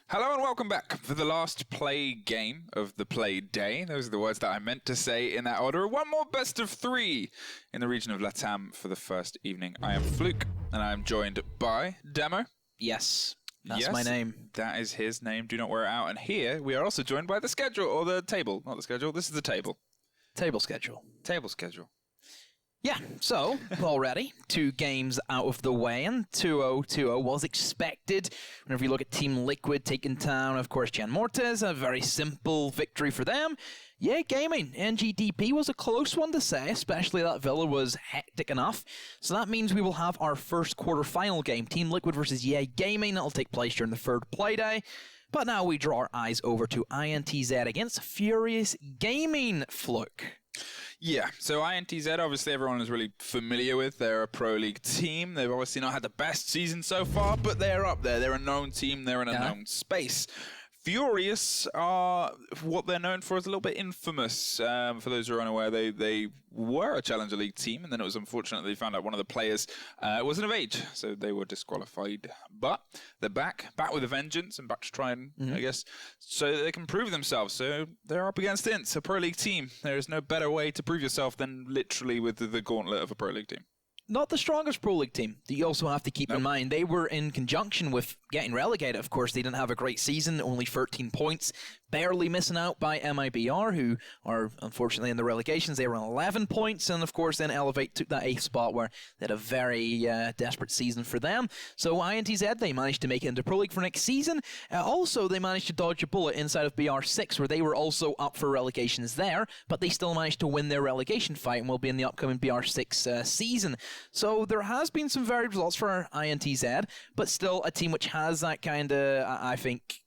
Hello and welcome back for the last play game of the play day. Those are the words that I meant to say in that order. One more best of three in the region of Latam for the first evening. I am Fluke and I am joined by Demo. Yes, that's my name. That is his name. Do not wear it out. And here we are also joined by the schedule, or the table. Not the schedule. This is the table. Table schedule. Table schedule. Yeah, so, already, 2 games out of the way, and 2-0 was expected. Whenever you look at Team Liquid taking down, of course, Gen Mortes, a very simple victory for them. Yeah, Gaming, NGDP was a close one to say, especially that Villa was hectic enough. So that means we will have our first quarter-final game, Team Liquid versus Yeah Gaming. That'll take place during the third playday. But now we draw our eyes over to INTZ against Furious Gaming, Fluke. Yeah, so INTZ, obviously everyone is really familiar with. They're a Pro League team. They've obviously not had the best season so far, but they're up there. They're a known team. They're in a known space. Furious are, what they're known for is a little bit infamous. For those who are unaware, they were a Challenger League team, and then it was unfortunately found out one of the players wasn't of age, so they were disqualified. But they're back with a vengeance, and back to try and, I guess, so they can prove themselves. So they're up against INTZ, a Pro League team. There is no better way to prove yourself than literally with the gauntlet of a Pro League team. Not the strongest Pro League team that you also have to keep in mind. They were in conjunction with getting relegated. Of course, they didn't have a great season, only 13 points, barely missing out by MIBR, who are unfortunately in the relegations. They were on 11 points, and of course then Elevate took that 8th spot where they had a very desperate season for them. So INTZ, they managed to make it into Pro League for next season. Also, they managed to dodge a bullet inside of BR6, where they were also up for relegations there, but they still managed to win their relegation fight and will be in the upcoming BR6 season. So there has been some varied results for INTZ, but still a team which has that kind of, I think,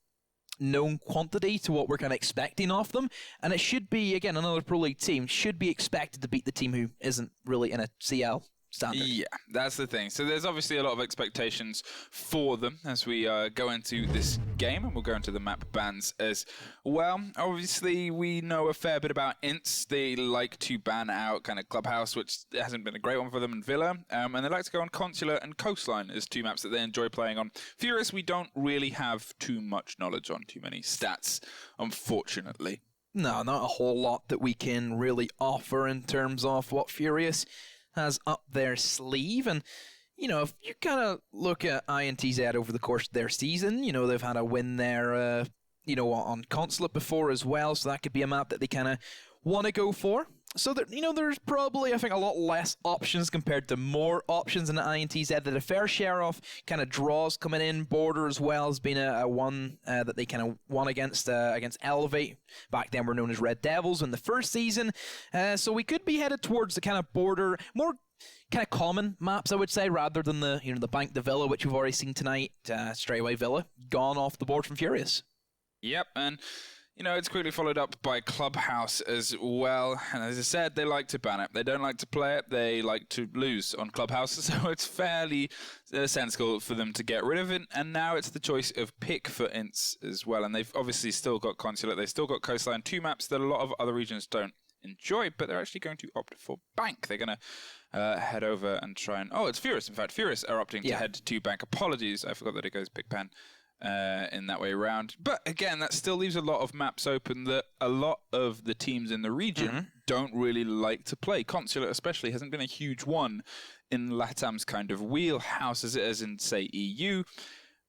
known quantity to what we're kind of expecting of them. And it should be, again, another Pro League team should be expected to beat the team who isn't really in a CL standard. Yeah, that's the thing. So there's obviously a lot of expectations for them as we go into this game, and we'll go into the map bans as well. Obviously, we know a fair bit about INTZ. They like to ban out kind of Clubhouse, which hasn't been a great one for them in Villa, and they like to go on Consular and Coastline as 2 maps that they enjoy playing on. Furious, we don't really have too much knowledge on, too many stats, unfortunately. No, not a whole lot that we can really offer in terms of what Furious has up their sleeve. And, you know, if you kind of look at INTZ over the course of their season, you know, they've had a win there, you know, on Consulate before as well, so that could be a map that they kind of want to go for. So there, there's probably, I think, a lot less options compared to more options in the INTZ. They had a fair share of kind of draws coming in. Border as well has been a one that they kind of won against Elevate. Back then, were known as Red Devils in the first season. So we could be headed towards the kind of Border, more kind of common maps, I would say, rather than the the Bank, the Villa, which we've already seen tonight. Straight away, Villa gone off the board from Furious. Yep, and it's quickly followed up by Clubhouse as well. And as I said, they like to ban it. They don't like to play it. They like to lose on Clubhouse. So it's fairly sensible for them to get rid of it. And now it's the choice of pick for INTZ as well. And they've obviously still got Consulate. They've still got Coastline, 2 maps that a lot of other regions don't enjoy, but they're actually going to opt for Bank. They're going to head over and try and... Oh, it's Furious. In fact, Furious are opting to head to Bank. Apologies. I forgot that it goes pick pan. In that way around. But again, that still leaves a lot of maps open that a lot of the teams in the region don't really like to play. Consulate especially hasn't been a huge one in LATAM's kind of wheelhouse as it is in, say, EU.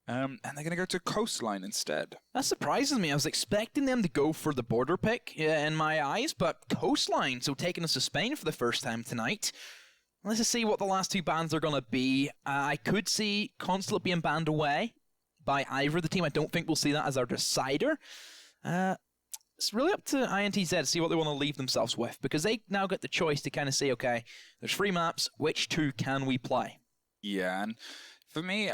And they're going to go to Coastline instead. That surprises me. I was expecting them to go for the Border pick in my eyes, but Coastline, so taking us to Spain for the first time tonight. Let's just see what the last 2 bans are going to be. I could see Consulate being banned away by either of the team. I don't think we'll see that as our decider. It's really up to INTZ to see what they want to leave themselves with, because they now get the choice to kind of say, okay, there's 3 maps, which 2 can we play? Yeah, and for me,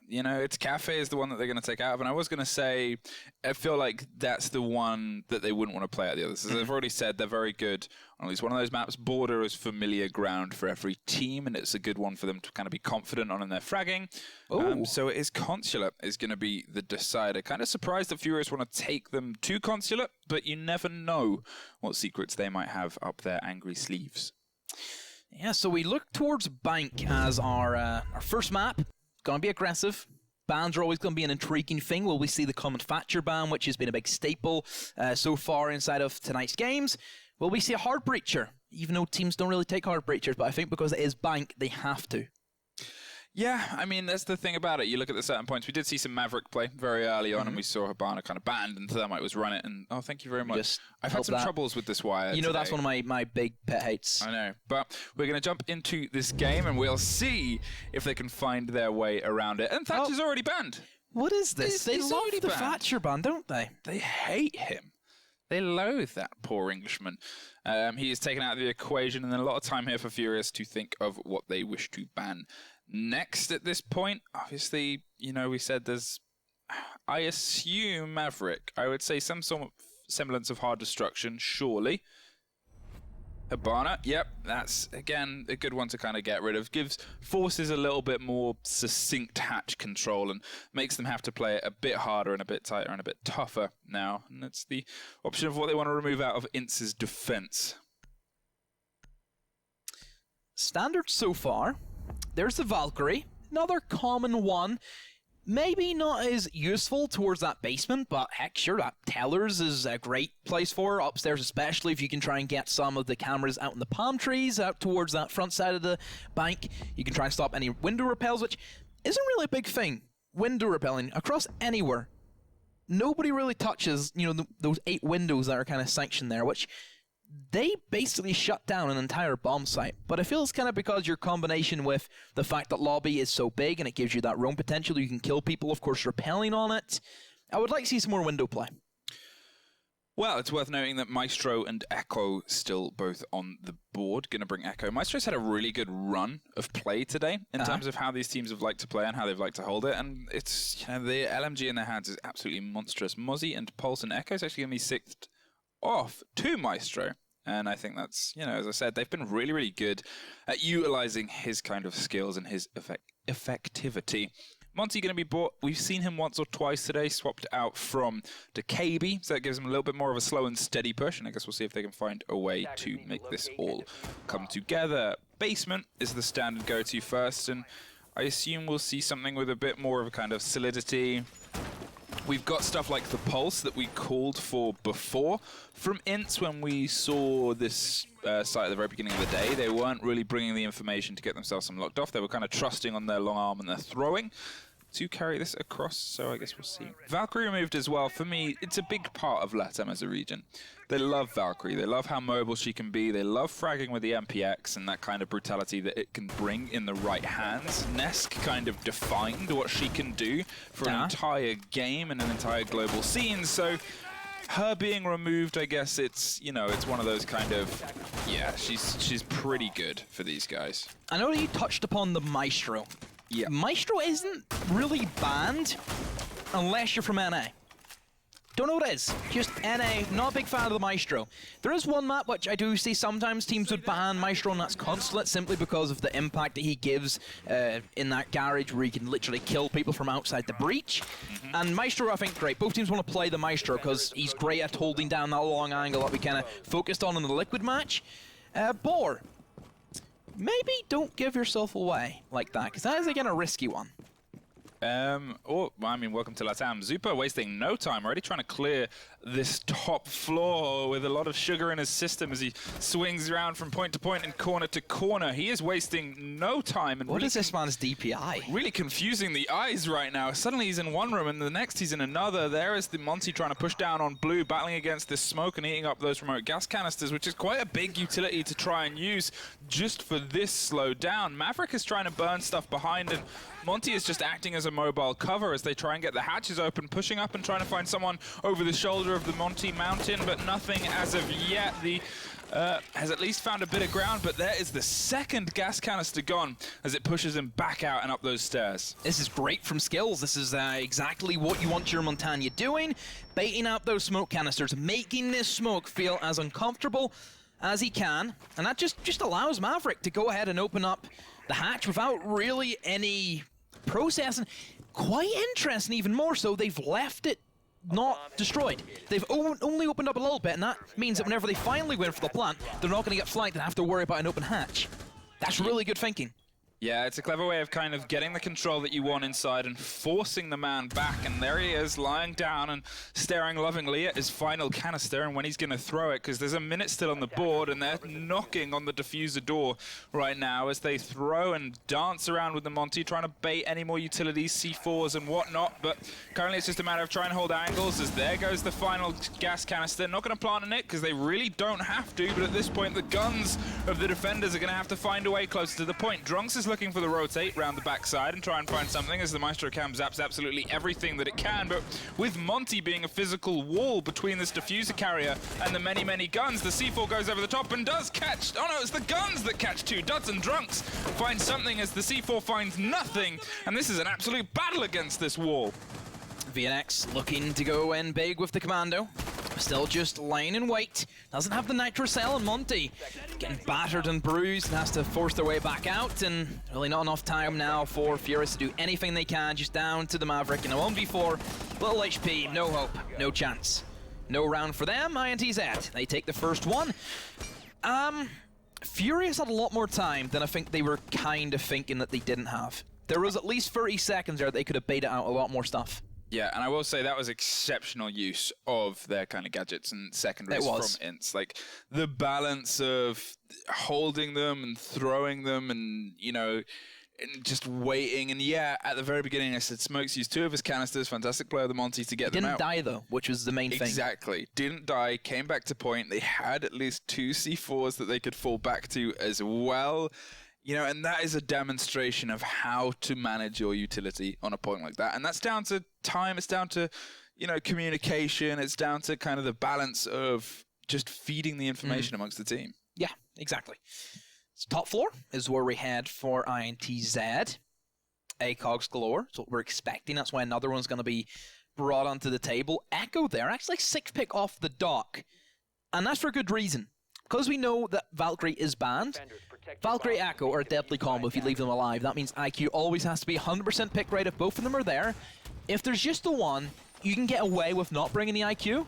it's Cafe is the one that they're going to take out of, and I was going to say, I feel like that's the one that they wouldn't want to play at the others. As I've already said, they're very good on at least one of those maps. Border is familiar ground for every team, and it's a good one for them to kind of be confident on in their fragging. So it is Consulate is going to be the decider. Kind of surprised that Furious want to take them to Consulate, but you never know what secrets they might have up their angry sleeves. Yeah, so we look towards Bank as our first map. Going to be aggressive. Bans are always going to be an intriguing thing. Will we see the Common Thatcher ban, which has been a big staple so far inside of tonight's games? Will we see a Hard Breacher? Even though teams don't really take Hard Breachers, but I think because it is Bank, they have to. Yeah, I mean, that's the thing about it. You look at the certain points. We did see some Maverick play very early on, and we saw Habana kind of banned, and Thermite was run it. And oh, thank you very much. I've had some troubles with this wire. That's one of my big pet hates. I know, but we're going to jump into this game, and we'll see if they can find their way around it. And Thatcher's already banned. What is this? They love the Thatcher ban, don't they? They hate him. They loathe that poor Englishman. He is taken out of the equation, and then a lot of time here for Furious to think of what they wish to ban next at this point. Obviously, we said there's, I assume Maverick. I would say some sort of semblance of hard destruction, surely. Habana, yep, that's, again, a good one to kind of get rid of. Gives forces a little bit more succinct hatch control and makes them have to play it a bit harder and a bit tighter and a bit tougher now. And that's the option of what they want to remove out of INTZ's defense. Standard so far. There's the Valkyrie, another common one. Maybe not as useful towards that basement, but heck, sure, that Tellers is a great place for her. Upstairs especially, if you can try and get some of the cameras out in the palm trees, out towards that front side of the bank. You can try and stop any window repels, which isn't really a big thing. Window repelling across anywhere. Nobody really touches, those 8 windows that are kind of sanctioned there, which they basically shut down an entire bomb site. But I feel it's kind of because your combination with the fact that lobby is so big and it gives you that roam potential, you can kill people, of course, repelling on it. I would like to see some more window play. Well, it's worth noting that Maestro and Echo still both on the board. Going to bring Echo. Maestro's had a really good run of play today in terms of how these teams have liked to play and how they've liked to hold it. And it's, the LMG in their hands is absolutely monstrous. Mozzie and Pulse and Echo is actually going to be 6th off to Maestro. And I think that's, as I said, they've been really, really good at utilizing his kind of skills and his effectivity. Monty going to be bought. We've seen him once or twice today, swapped out from DeKB, so that gives him a little bit more of a slow and steady push, and I guess we'll see if they can find a way to make this all come together. Basement is the standard go-to first, and I assume we'll see something with a bit more of a kind of solidity. We've got stuff like the Pulse that we called for before from INTZ when we saw this site at the very beginning of the day. They weren't really bringing the information to get themselves some locked off. They were kind of trusting on their long arm and their throwing. to carry this across, so I guess we'll see. Valkyrie removed as well. For me, it's a big part of LATAM as a region. They love Valkyrie. They love how mobile she can be. They love fragging with the MPX and that kind of brutality that it can bring in the right hands. Nesk kind of defined what she can do for an entire game and an entire global scene, so her being removed, I guess it's, you know, it's one of those kind of, yeah, she's pretty good for these guys. I know you touched upon the Maestro. Yeah. Maestro isn't really banned unless you're from NA. Don't know what it is. Just NA, not a big fan of the Maestro. There is one map which I do see sometimes teams would ban Maestro, and that's Consulate, simply because of the impact that he gives in that garage where he can literally kill people from outside the breach. And Maestro, I think, great. Both teams want to play the Maestro because he's great at holding down that long angle that we kind of focused on in the Liquid match. Boar, maybe don't give yourself away like that, because that is, again, a risky one. Well, I mean, welcome to LATAM. Zupa wasting no time, already trying to clear this top floor with a lot of sugar in his system as he swings around from point to point and corner to corner. He is wasting no time. And what is this man's DPI? Really confusing the eyes right now. Suddenly he's in one room and the next he's in another. There is the Monty trying to push down on blue, battling against this smoke and eating up those remote gas canisters, which is quite a big utility to try and use just for this slow down. Maverick is trying to burn stuff behind, and Monty is just acting as a mobile cover as they try and get the hatches open, pushing up and trying to find someone over the shoulder of the Monty mountain, but nothing as of yet. The has at least found a bit of ground, but there is the second gas canister gone as it pushes him back out and up those stairs. This is great from Skills. This is exactly what you want your Montagna doing, baiting out those smoke canisters, making this smoke feel as uncomfortable as he can, and that just allows Maverick to go ahead and open up the hatch without really any processing. Quite interesting, even more so, they've left it not destroyed. They've only opened up a little bit, and that means that whenever they finally win for the plant, they're not going to get flanked and have to worry about an open hatch. That's really good thinking. Yeah, it's a clever way of kind of getting the control that you want inside and forcing the man back. And there he is, lying down and staring lovingly at his final canister and when he's going to throw it, because there's a minute still on the board and they're knocking on the diffuser door right now as they throw and dance around with the Monty, trying to bait any more utilities, C4s and whatnot. But currently it's just a matter of trying to hold angles as there goes the final gas canister. Not going to plant on it because they really don't have to, but at this point the guns of the defenders are going to have to find a way closer to the point. Drunks is looking for the rotate round the backside and try and find something as the Maestro cam zaps absolutely everything that it can, but with Monty being a physical wall between this diffuser carrier and the many, many guns, the C4 goes over the top and does catch. Oh no, it's the guns that catch too. Duds and Drunks find something as the C4 finds nothing, and this is an absolute battle against this wall. VNX looking to go in big with the Commando. Still just lying in wait. Doesn't have the Nitro Cell, and Monty getting battered and bruised and has to force their way back out, and really not enough time now for Furious to do anything they can. Just down to the Maverick in a 1v4. Little HP, no hope, no chance. No round for them. INTZ, they take the first one. Furious had a lot more time than I think they were kind of thinking that they didn't have. There was at least 30 seconds there that they could have baited out a lot more stuff. Yeah, and I will say that was exceptional use of their kind of gadgets and secondaries from INTZ. Like, the balance of holding them and throwing them and, you know, and just waiting. And yeah, at the very beginning I said Smokes used 2 of his canisters, fantastic play of the Monty to get them out. Didn't die though, which was the main thing. Exactly. Didn't die, came back to point. They had at least 2 C4s that they could fall back to as well. You know, and that is a demonstration of how to manage your utility on a point like that. And that's down to time, it's down to, you know, communication, it's down to kind of the balance of just feeding the information amongst the team. Yeah, exactly. So top floor is where we head for INTZ. ACOGs galore, that's what we're expecting. That's why another one's going to be brought onto the table. Echo there, actually 6 pick off the dock. And that's for good reason. Because we know that Valkyrie is banned, Valkyrie Echo are a deadly combo if you leave them alive. That means IQ always has to be 100% pick rate if both of them are there. If there's just the one, you can get away with not bringing the IQ.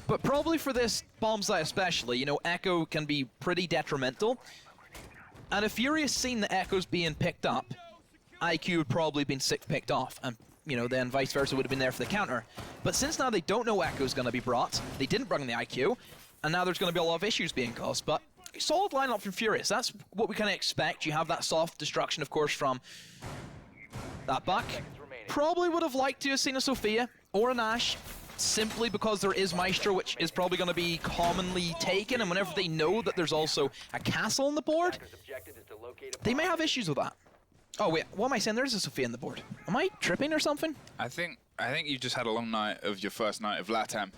But probably for this bomb site especially, you know, Echo can be pretty detrimental. And if Furious seen the Echoes being picked up, IQ would probably been 6 picked off. And, you know, then vice versa would have been there for the counter. But since now they don't know Echo's going to be brought, they didn't bring the IQ, and now there's going to be a lot of issues being caused. But solid lineup from Furious. That's what we kind of expect. You have that soft destruction, of course, from that buck. probably would have liked to have seen a Sophia or an Ashe, simply because there is Maestro, which is probably going to be commonly taken, and whenever they know that there's also a castle on the board, they may have issues with that. Oh wait, what am I saying? There's a Sophia on the board. Am I tripping or something? I think you've just had a long night of your first night of LATAM,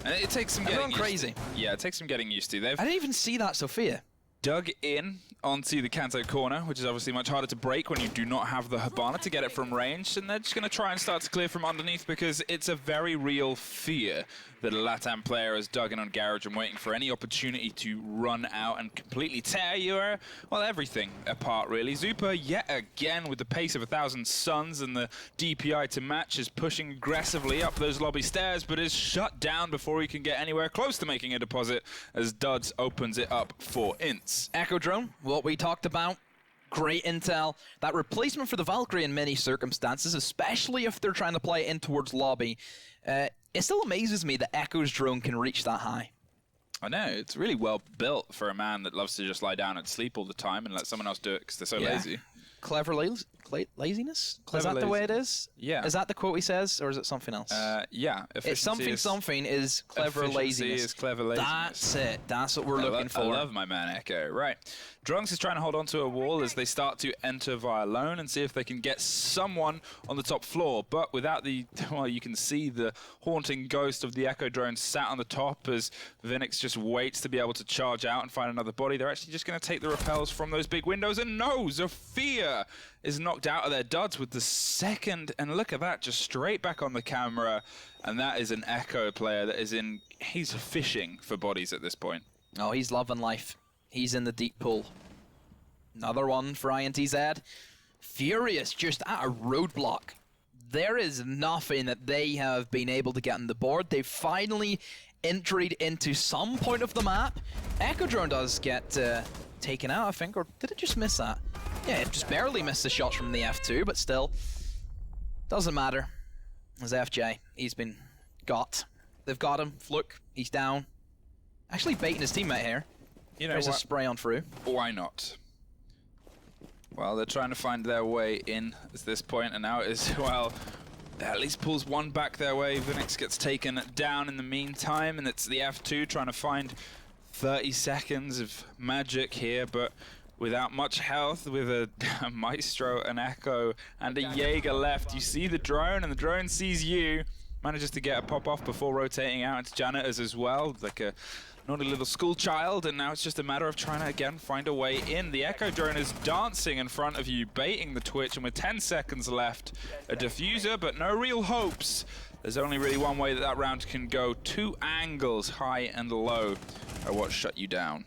and it takes some getting crazy. Yeah, it takes some getting used to. They've I didn't even see that Sophia. dug in onto the Kanto corner, which is obviously much harder to break when you do not have the Hibana to get it from range, and they're just going to try and start to clear from underneath because it's a very real fear that a LATAM player has dug in on Garage and waiting for any opportunity to run out and completely tear your, well, everything apart, really. Zupa, yet again, with the pace of 1,000 Suns and the DPI to match, is pushing aggressively up those lobby stairs, but is shut down before he can get anywhere close to making a deposit as Duds opens it up for INTZ. Echo Drone, what we talked about. Great intel. That replacement for the Valkyrie in many circumstances, especially if they're trying to play it in towards lobby. It still amazes me that Echo's drone can reach that high. I know, it's really well built for a man that loves to just lie down and sleep all the time and let someone else do it because they're so lazy. Clever laziness? Is that the way it is? Yeah. Is that the quote he says, or is it something else? Yeah. It's something is clever laziness. Is clever laziness. That's it. That's what we're looking for. I love my man Echo. Right. Drunks is trying to hold on to a wall as they start to enter via lone and see if they can get someone on the top floor. But without the, well, you can see the haunting ghost of the Echo drone sat on the top as Vinix just waits to be able to charge out and find another body. They're actually just going to take the repels from those big windows. And no, Zofia is knocked out of their duds with the second. And look at that, just straight back on the camera. And that is an Echo player that is in, he's fishing for bodies at this point. Oh, he's loving life. He's in the deep pool. Another one for INTZ. Furious just at a roadblock. There is nothing that they have been able to get on the board. They've finally entered into some point of the map. Echo Drone does get taken out, I think, or did it just miss that? Yeah, it just barely missed the shots from the F2, but still. Doesn't matter. As FJ, he's been got. They've got him. Fluke, he's down. Actually baiting his teammate here. You know There's what? a spray on through. Why not? Well, they're trying to find their way in at this point, and now it is, well, at least pulls one back their way. Vinix gets taken down in the meantime, and it's the F2 trying to find 30 seconds of magic here, but without much health, with a Maestro, an Echo, and a Jaeger left. You see the drone, and the drone sees you. Manages to get a pop-off before rotating out into janitors as well, like a naughty little school child, and now it's just a matter of trying to, again, find a way in. The Echo drone is dancing in front of you, baiting the Twitch, and with 10 seconds left, a diffuser, but no real hopes. There's only really one way that round can go. Two angles, high and low, are what shut you down.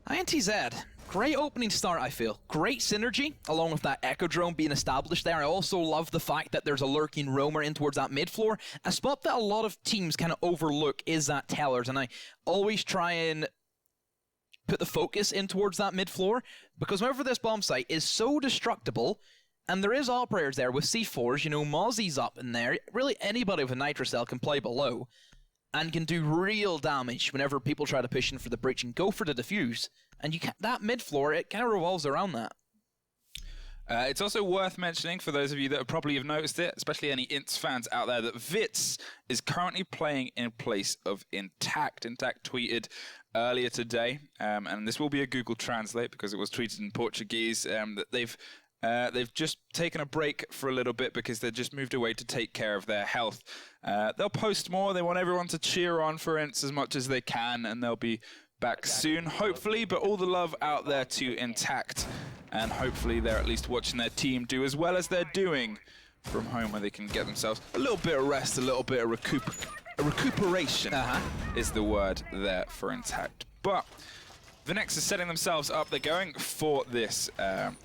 INTZ, great opening start, I feel. Great synergy, along with that Echo drone being established there. I also love the fact that there's a lurking roamer in towards that mid floor. A spot that a lot of teams kind of overlook is that tellers, and I always try and put the focus in towards that mid floor, because whenever this bomb site is so destructible, and there is operators there with C4s, you know, Mozzie's up in there, really anybody with a Nitro cell can play below, and can do real damage whenever people try to push in for the breach and go for the defuse. And you that mid floor, it kind of revolves around that. It's also worth mentioning, for those of you that probably have noticed it, especially any INTZ fans out there, that Vitz is currently playing in place of Intact. Intact tweeted earlier today, and this will be a Google Translate because it was tweeted in Portuguese, that they've just taken a break for a little bit because they just moved away to take care of their health. They'll post more. They want everyone to cheer on for INTZ as much as they can, and they'll be back soon, hopefully. But all the love out there to Intact, and hopefully they're at least watching their team do as well as they're doing from home, where they can get themselves a little bit of rest, a little bit of recuperation is the word there for Intact. But Vinix is setting themselves up. They're going for this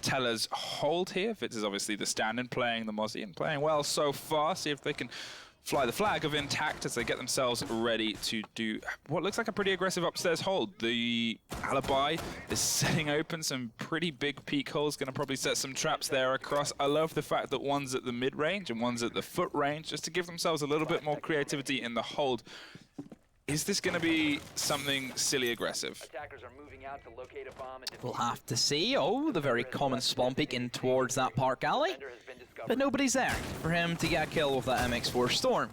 Teller's hold here. Vitz is obviously the stand-in, playing the Mozzie and playing well so far. See if they can fly the flag of Intact as they get themselves ready to do what looks like a pretty aggressive upstairs hold. The Alibi is setting open some pretty big peak holes, going to probably set some traps there across. I love the fact that one's at the mid-range and one's at the foot range, just to give themselves a little bit more creativity in the hold. Is this going to be something silly aggressive? Attackers are moving out to locate a bomb and We'll have to see. Oh, the very common spawn peek in towards that park alley. defender has been discovered. But nobody's there for him to get a kill with that MX4 Storm.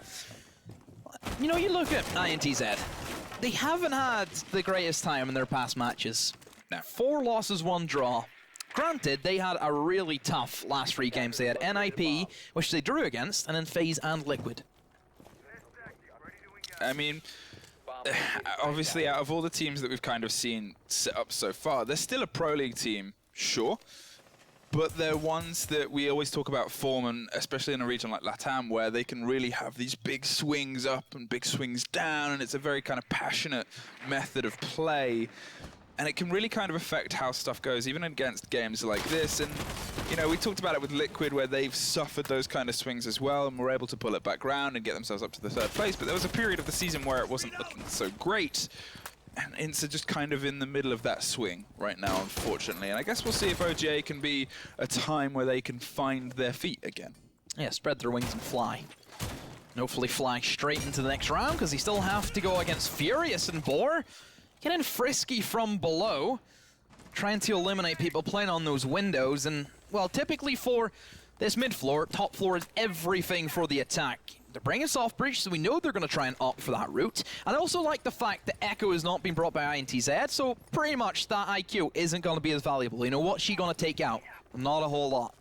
You know, you look at INTZ. They haven't had the greatest time in their past matches. No. 4 losses, 1 draw. Granted, they had a really tough last 3 games. They had NIP, which they drew against, and then FaZe and Liquid. I mean, obviously, out of all the teams that we've kind of seen set up so far, they're still a Pro League team, sure. But they're ones that we always talk about form, and especially in a region like LATAM, where they can really have these big swings up and big swings down, and it's a very kind of passionate method of play. And it can really kind of affect how stuff goes, even against games like this. And, you know, we talked about it with Liquid, where they've suffered those kind of swings as well, and were able to pull it back round and get themselves up to the 3rd place. But there was a period of the season where it wasn't looking so great. And INTZ are just kind of in the middle of that swing right now, unfortunately. And I guess we'll see if OGA can be a time where they can find their feet again. Yeah, spread their wings and fly. And hopefully fly straight into the next round, because they still have to go against Furious and Boar. Getting frisky from below, trying to eliminate people playing on those windows. And, well, typically for this mid floor, top floor is everything for the attack. They're bringing soft breach, so we know they're going to try and opt for that route. And I also like the fact that Echo has not been brought by INTZ, so pretty much that IQ isn't going to be as valuable. You know, what's she going to take out? Not a whole lot.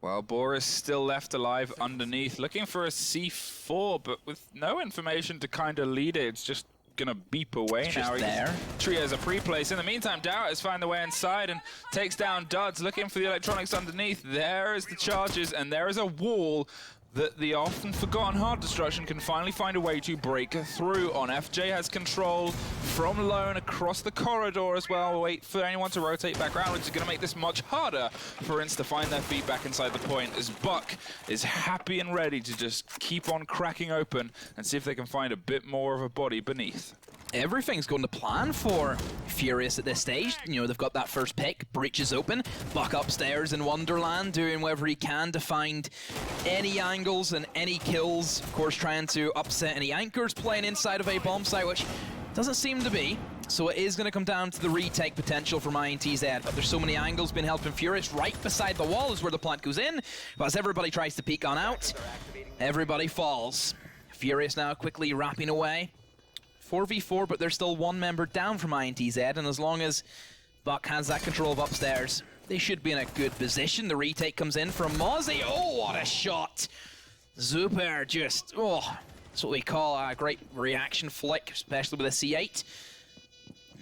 Well, Boris still left alive underneath, looking for a C4, but with no information to kind of lead it. It's just gonna beep away it's now. Just there. Trios a pre-place. In the meantime, Dowett has found the way inside and takes down Duds, looking for the electronics underneath. There is the charges, and there is a wall that the often forgotten hard destruction can finally find a way to break through on. FJ has control from lone across the corridor as well. Wait for anyone to rotate back around, which is going to make this much harder for INTZ to find their feet back inside the point, as Buck is happy and ready to just keep on cracking open and see if they can find a bit more of a body beneath. Everything's going to plan for Furious at this stage. You know, they've got that first pick, breach is open, Buck upstairs in Wonderland, doing whatever he can to find any angles and any kills. Of course, trying to upset any anchors playing inside of a bomb site, which doesn't seem to be. So it is going to come down to the retake potential from INTZ, but there's so many angles been helping Furious. Right beside the wall is where the plant goes in, but as everybody tries to peek on out, everybody falls. Furious now quickly wrapping away. 4v4, but there's still 1 member down from INTZ, and as long as Buck has that control of upstairs, they should be in a good position. The retake comes in from Mozzie. Oh, what a shot! Super just, oh, that's what we call a great reaction flick, especially with a C8.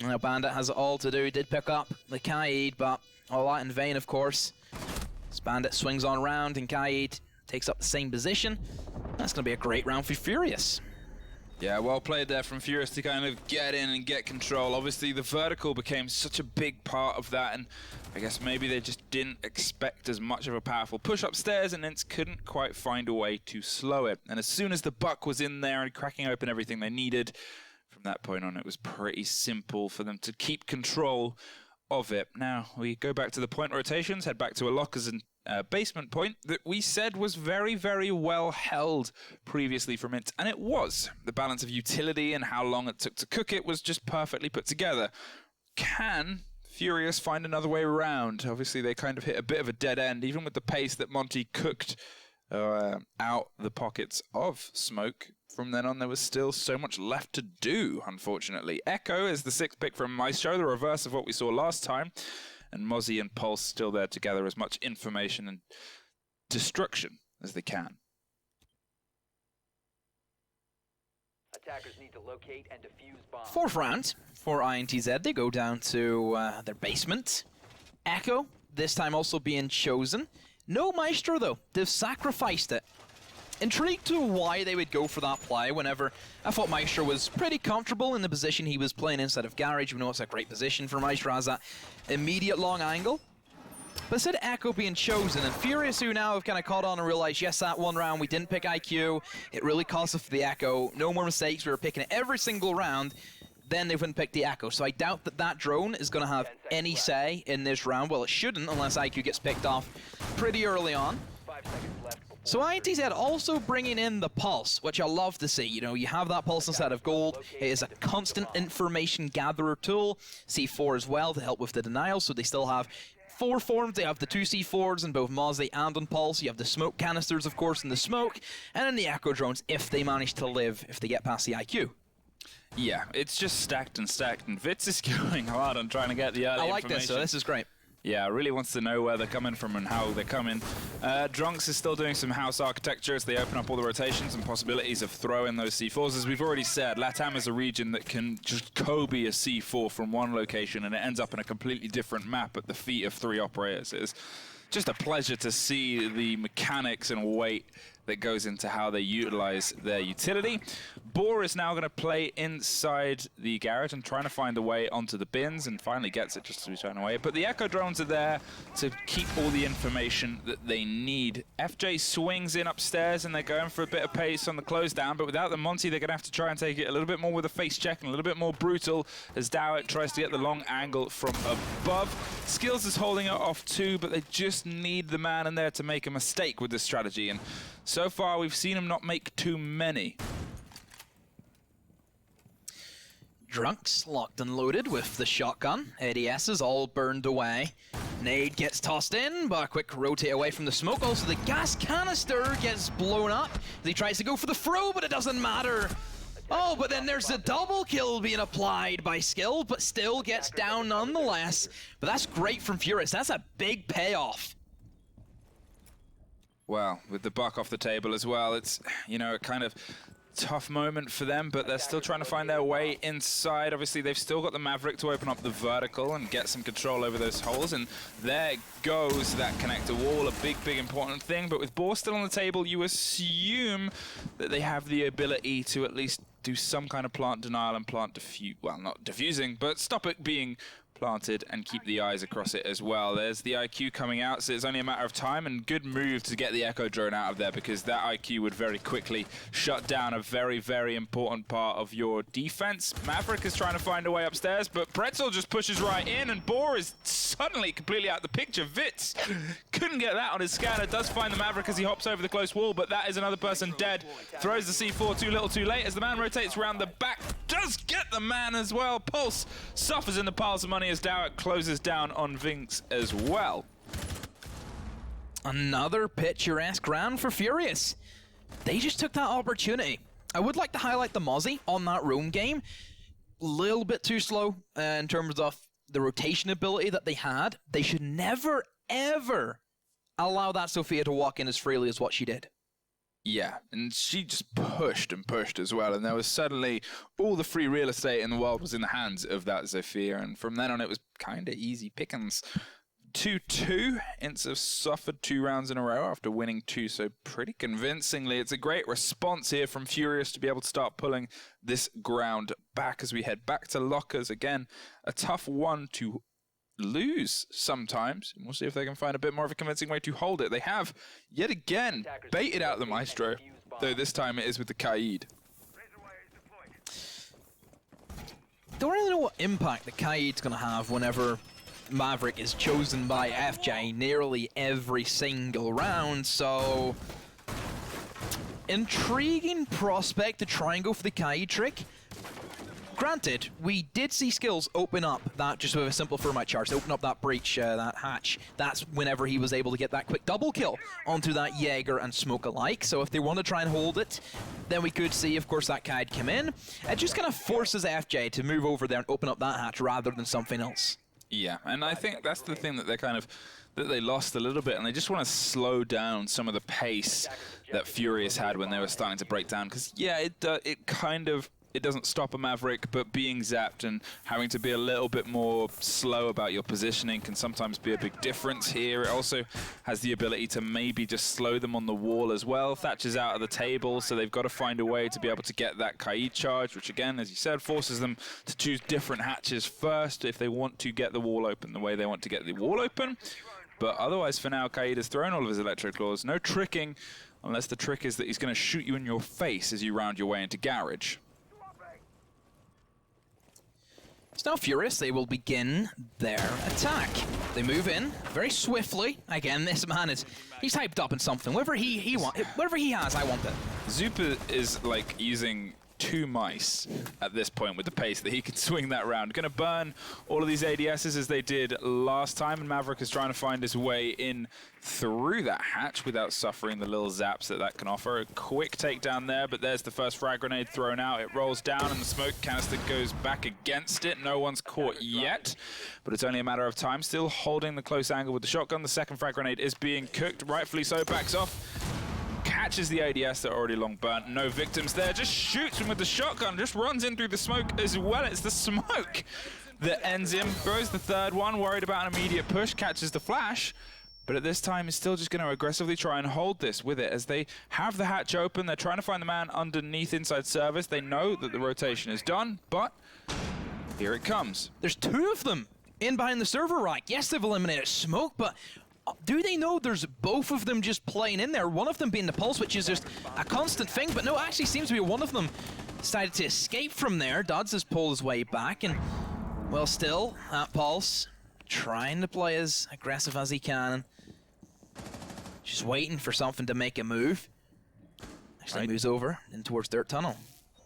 Now Bandit has it all to do. Did pick up the Kaid, but all that in vain, of course. As Bandit swings on round, and Kaid takes up the same position. That's going to be a great round for Furious. Yeah, well played there from Furious to kind of get in and get control. Obviously, the vertical became such a big part of that, and I guess maybe they just didn't expect as much of a powerful push upstairs, and INTZ couldn't quite find a way to slow it. And as soon as the Buck was in there and cracking open everything they needed, from that point on, it was pretty simple for them to keep control of it. Now, we go back to the point rotations, head back to a lockers and basement point that we said was very, very well held previously from INTZ, and it was. The balance of utility and how long it took to cook it was just perfectly put together. Can Furious find another way around? Obviously, they kind of hit a bit of a dead end, even with the pace that Monty cooked out the pockets of smoke. From then on, there was still so much left to do, unfortunately. Echo is the 6th pick from Maestro, the reverse of what we saw last time. And Mozzie and Pulse still there to gather as much information and destruction as they can. Attackers need to locate and defuse bombs. 4th round for INTZ. They go down to their basement. Echo, this time also being chosen. No Maestro, though. They've sacrificed it. Intrigued to why they would go for that play whenever I thought Maestro was pretty comfortable in the position he was playing inside of Garage. We know it's a great position for Maestro, has that immediate long angle. But instead of Echo being chosen, and Furious, who now have kind of caught on and realized, yes, that one round we didn't pick IQ, it really cost us for the Echo. No more mistakes, we were picking it every single round. Then they wouldn't pick the Echo. So I doubt that that drone is going to have any say in this round. Well, it shouldn't unless IQ gets picked off pretty early on. 5 seconds left. So INTZ also bringing in the Pulse, which I love to see. You know, you have that Pulse instead of gold. It is a constant information gatherer tool. C4 as well to help with the denial, so they still have 4 forms. They have the 2 C4s in both Mozzie and on Pulse. You have the smoke canisters, of course, in the smoke, and then the Echo drones if they manage to live, if they get past the IQ. Yeah, it's just stacked, and Vitz is going hard on trying to get the early I like information. this, so this is great. Yeah, really wants to know where they're coming from and how they're coming. Drunks is still doing some house architecture as they open up all the rotations and possibilities of throwing those C4s. As we've already said, LATAM is a region that can just Kobe a C4 from one location and it ends up in a completely different map at the feet of 3 operators. It's just a pleasure to see the mechanics and weight that goes into how they utilize their utility. Boar is now going to play inside the garage and trying to find a way onto the bins, and finally gets it just to be shown away. But the Echo drones are there to keep all the information that they need. FJ swings in upstairs and they're going for a bit of pace on the close down, but without the Monty, they're going to have to try and take it a little bit more with a face check and a little bit more brutal as Dowett tries to get the long angle from above. Skills is holding it off too, but they just need the man in there to make a mistake with this strategy, and so far we've seen him not make too many. Drunks locked and loaded with the shotgun. ADS is all burned away. Nade gets tossed in, but a quick rotate away from the smoke. Also, the gas canister gets blown up. He tries to go for the throw, but it doesn't matter. Oh, but then there's a double kill being applied by Skill, but still gets down nonetheless. But that's great from Furious. That's a big payoff. Well, with the buck off the table as well, it's, you know, a kind of tough moment for them, but they're still trying to find their way inside. Obviously, they've still got the Maverick to open up the vertical and get some control over those holes, and there goes that connector wall, a big, big important thing. But with Boar still on the table, you assume that they have the ability to at least do some kind of plant denial and plant diffuse, well, not diffusing, but stop it being planted and keep the eyes across it as well. There's the IQ coming out, so it's only a matter of time, and good move to get the Echo drone out of there, because that IQ would very quickly shut down a very, very important part of your defense. Maverick is trying to find a way upstairs, but Pretzel just pushes right in, and Boar is suddenly completely out of the picture. Vitz couldn't get that on his scanner, does find the Maverick as he hops over the close wall, but that is another person dead. Throws the C4 too little too late as the man rotates around the back, does get the man as well. Pulse suffers in the piles of money as Dowett closes down on Vinx as well. Another picturesque round for Furious. They just took that opportunity. I would like to highlight the Mozzie on that roam game. Little bit too slow in terms of the rotation ability that they had. They should never, ever allow that Sophia to walk in as freely as what she did. Yeah, and she just pushed and pushed as well, and there was suddenly all the free real estate in the world was in the hands of that Zofia, and from then on it was kind of easy pickings. 2-2, INTZ have suffered 2 rounds in a row after winning 2 so pretty convincingly. It's a great response here from Furious to be able to start pulling this ground back as we head back to lockers. Again, a tough one to lose sometimes, and we'll see if they can find a bit more of a convincing way to hold it. They have, yet again, baited out the Maestro, though this time it is with the Kaid. Don't really know what impact the Kaid's going to have whenever Maverick is chosen by FJ nearly every single round, so intriguing prospect to try and go for the Kaid trick. Granted, we did see Skills open up that just with a simple thermite charge, open up that breach, that hatch. That's whenever he was able to get that quick double kill onto that Jaeger and Smoke alike. So if they want to try and hold it, then we could see, of course, that Kaid come in. It just kind of forces FJ to move over there and open up that hatch rather than something else. Yeah, and I think that's the thing that they lost a little bit, and they just want to slow down some of the pace that Furious had when they were starting to break down. Because yeah, it doesn't stop a Maverick, but being zapped and having to be a little bit more slow about your positioning can sometimes be a big difference here. It also has the ability to maybe just slow them on the wall as well. Thatcher's out of the table, so they've got to find a way to be able to get that Kaid charge, which again, as you said, forces them to choose different hatches first if they want to get the wall open the way they want to get the wall open. But otherwise, for now, Kaid has thrown all of his electric claws. No tricking, unless the trick is that he's going to shoot you in your face as you round your way into garage. So now Furious, they will begin their attack. They move in very swiftly. Again, this man he's hyped up in something. Whatever whatever he has, I want it. Zupa is like using 2 mice at this point with the pace that he can swing that round. Gonna burn all of these ADSs as they did last time, and Maverick is trying to find his way in through that hatch without suffering the little zaps that can offer. A quick takedown there, but there's the first frag grenade thrown out. It rolls down and the smoke canister goes back against it. No one's caught yet, but it's only a matter of time. Still holding the close angle with the shotgun. The second frag grenade is being cooked, rightfully so, backs off. Catches the ADS that are already long burnt. No victims there. Just shoots him with the shotgun. Just runs in through the smoke as well. It's the smoke that ends him. Throws the third one. Worried about an immediate push. Catches the flash. But at this time, he's still just going to aggressively try and hold this with it as they have the hatch open. They're trying to find the man underneath inside service. They know that the rotation is done, but here it comes. There's 2 of them in behind the server rack. Yes, they've eliminated smoke, but do they know there's both of them just playing in there? One of them being the pulse, which is just a constant thing, but no, it actually seems to be one of them decided to escape from there. Duds has pulled his way back, and, well, still, that pulse trying to play as aggressive as he can. Just waiting for something to make a move. Actually moves over in towards Dirt Tunnel.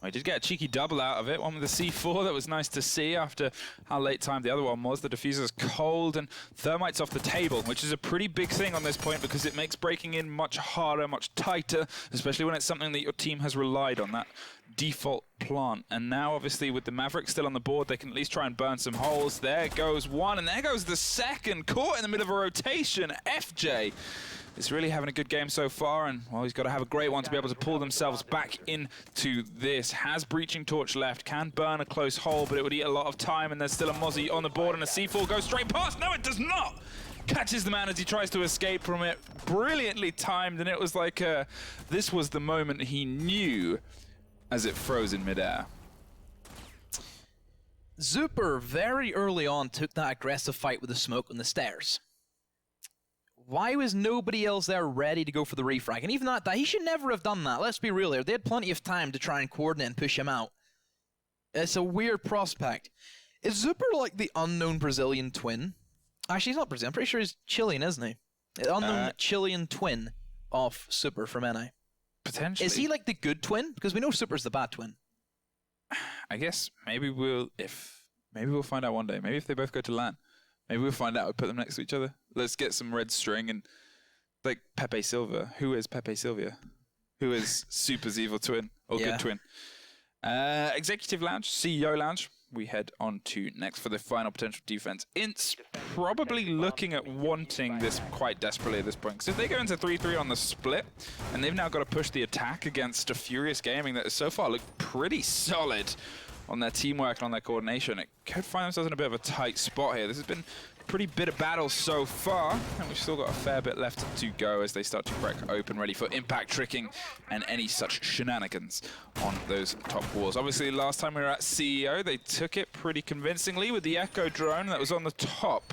I did get a cheeky double out of it, one with the C4 that was nice to see after how late timed the other one was. The diffuser's cold and thermite's off the table, which is a pretty big thing on this point because it makes breaking in much harder, much tighter, especially when it's something that your team has relied on, that default plant. And now, obviously, with the Maverick still on the board, they can at least try and burn some holes. There goes one, and there goes the second, caught in the middle of a rotation. FJ is really having a good game so far, and, well, he's got to have a great one to be able to pull themselves back into this. Has Breaching Torch left, can burn a close hole, but it would eat a lot of time, and there's still a Mozzie on the board, and a C4 goes straight past. No, it does not! Catches the man as he tries to escape from it. Brilliantly timed, and it was like this was the moment he knew as it froze in midair. Zuper very early on took that aggressive fight with the smoke on the stairs. Why was nobody else there ready to go for the refrag? And even that, he should never have done that. Let's be real here. They had plenty of time to try and coordinate and push him out. It's a weird prospect. Is Zuper like the unknown Brazilian twin? Actually, he's not Brazilian. I'm pretty sure he's Chilean, isn't he? The unknown Chilean twin of Super from NA. Potentially. Is he like the good twin? Because we know Super's the bad twin. I guess maybe we'll find out one day. Maybe if they both go to LAN. Maybe we'll find out. We'll put them next to each other. Let's get some red string and like Pepe Silva. Who is Pepe Silva? Who is Super's evil twin or good twin? Executive Lounge, CEO Lounge. We head on to next for the final potential defense. INTZ probably looking at wanting this quite desperately at this point. Because if they go into 3-3 on the split, and they've now got to push the attack against a Furious Gaming that has so far looked pretty solid on their teamwork and on their coordination, it could find themselves in a bit of a tight spot here. This has been a pretty bitter battle so far, and we've still got a fair bit left to go as they start to crack open, ready for impact tricking and any such shenanigans on those top walls. Obviously, last time we were at CEO, they took it pretty convincingly with the Echo drone that was on the top.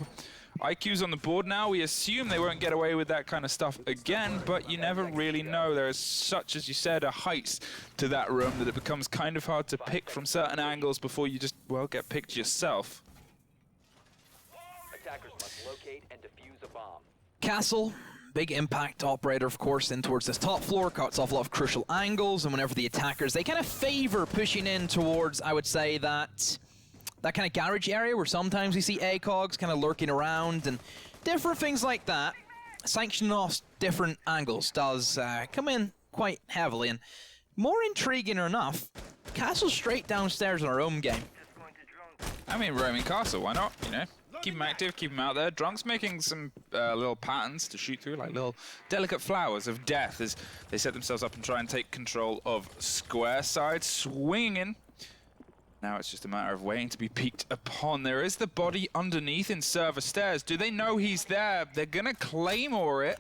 IQ's on the board now. We assume they won't get away with that kind of stuff again, but you never really know. There is such, as you said, a height to that room that it becomes kind of hard to pick from certain angles before you just, well, get picked yourself. Attackers must locate and defuse a bomb. Castle, big impact operator, of course, in towards this top floor, cuts off a lot of crucial angles, and whenever the attackers, they kind of favor pushing in towards, I would say, that kind of garage area where sometimes we see ACOGs kind of lurking around and different things like that. Sanctioning off different angles does come in quite heavily, and more intriguing enough, Castle's straight downstairs in our own game. I mean, roaming Castle, why not? You know, keep him active, keep him out there. Drunk's making some little patterns to shoot through, like little delicate flowers of death as they set themselves up and try and take control of square side, swinging in. Now it's just a matter of waiting to be peeked upon. There is the body underneath in server stairs. Do they know he's there? They're gonna claymore it,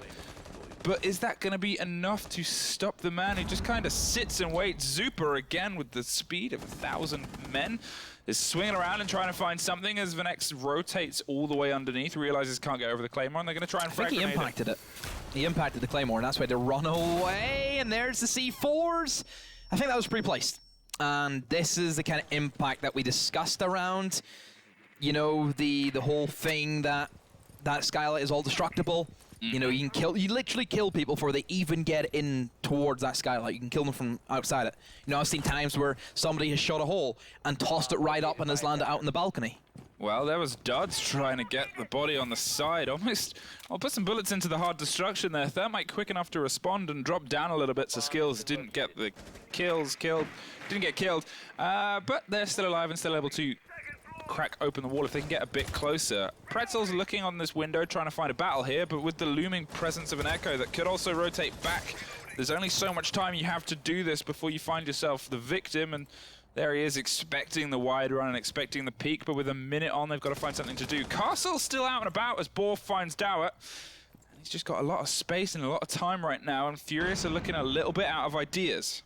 but is that gonna be enough to stop the man who just kind of sits and waits? Zuper again with the speed of 1,000 men is swinging around and trying to find something as Venex rotates all the way underneath, realizes can't get over the claymore, and they're gonna try and frag I think he impacted it. He impacted the claymore, and that's why they run away, and there's the C4s. I think that was pre-placed. And this is the kind of impact that we discussed around You know, the whole thing that skylight is all destructible. You know, you literally kill people before they even get in towards that skylight. You can kill them from outside it. You know, I've seen times where somebody has shot a hole and tossed it right up and has landed out in the balcony. Well, there was Duds trying to get the body on the side. Almost, I'll put some bullets into the hard destruction there. Thermite quick enough to respond and drop down a little bit, so Skills didn't get the didn't get killed. But they're still alive and still able to crack open the wall if they can get a bit closer. Pretzel's looking on this window trying to find a battle here, but with the looming presence of an Echo that could also rotate back, there's only so much time you have to do this before you find yourself the victim, and there he is expecting the wide run and expecting the peak, but with a minute on they've got to find something to do. Castle's still out and about as Boar finds Dowett. He's just got a lot of space and a lot of time right now, and Furious are looking a little bit out of ideas.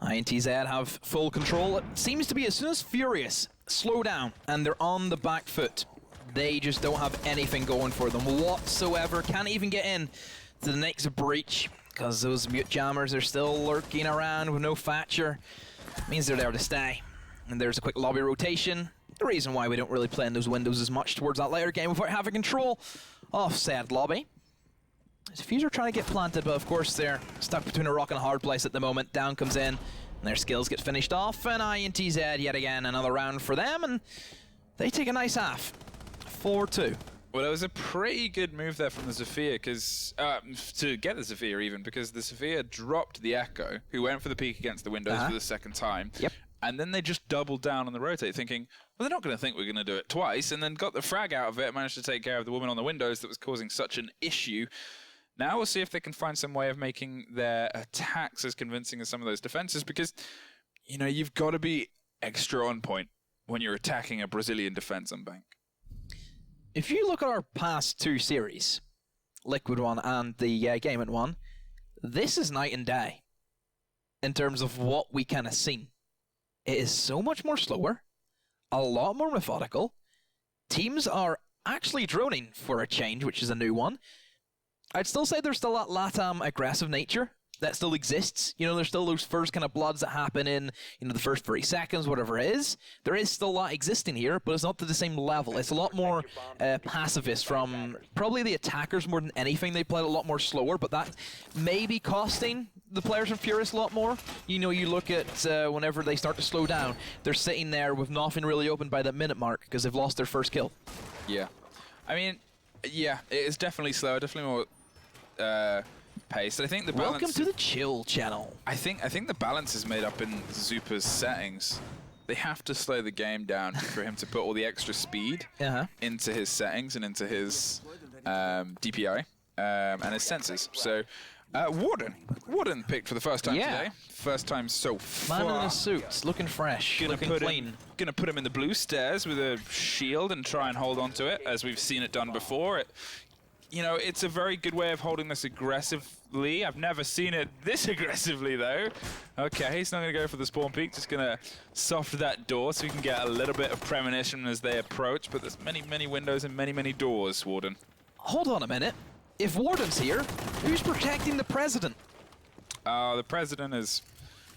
INTZ have full control. It seems to be as soon as Furious slow down and they're on the back foot, they just don't have anything going for them whatsoever. Can't even get in to the next breach because those mute jammers are still lurking around with no Thatcher. Means they're there to stay. And there's a quick lobby rotation. The reason why we don't really play in those windows as much towards that later game without having control of said lobby. Fuse are trying to get planted, but of course they're stuck between a rock and a hard place at the moment. Down comes in, and their skills get finished off, and INTZ yet again another round for them, and they take a nice half. 4-2. Well, it was a pretty good move there from the Zephyr, because to get the Zephyr even, because the Zephyr dropped the Echo, who went for the peek against the windows for the second time. Yep. And then they just doubled down on the rotate, thinking, well, they're not going to think we're going to do it twice, and then got the frag out of it, managed to take care of the woman on the windows that was causing such an issue. Now we'll see if they can find some way of making their attacks as convincing as some of those defenses, because, you know, you've got to be extra on point when you're attacking a Brazilian defense on Bank. If you look at our past two series, Liquid one and the Gaming one, this is night and day in terms of what we kind of seen. It is so much more slower, a lot more methodical. Teams are actually droning for a change, which is a new one. I'd still say there's still that LATAM aggressive nature that still exists. You know, there's still those first kind of bloods that happen in, you know, the first 30 seconds, whatever it is. There is still a lot existing here, but it's not to the same level. It's a lot more pacifist from probably the attackers more than anything. They played a lot more slower, but that may be costing the players from Furious a lot more. You know, you look at whenever they start to slow down, they're sitting there with nothing really open by that minute mark because they've lost their first kill. Yeah. I mean, yeah, it is definitely slower, definitely more pace. I think the balance. Welcome to the chill channel. I think the balance is made up in Zupa's settings. They have to slow the game down for him to put all the extra speed into his settings and into his DPI and his sensors. So Warden picked for the first time today. First time so far. Man in a suit, looking fresh, looking clean. Gonna put him in the blue stairs with a shield and try and hold on to it, as we've seen it done before. You know, it's a very good way of holding this aggressively. I've never seen it this aggressively, though. Okay, he's not going to go for the spawn peak, just going to soft that door so we can get a little bit of premonition as they approach, but there's many, many windows and many, many doors, Warden. Hold on a minute. If Warden's here, who's protecting the President? The President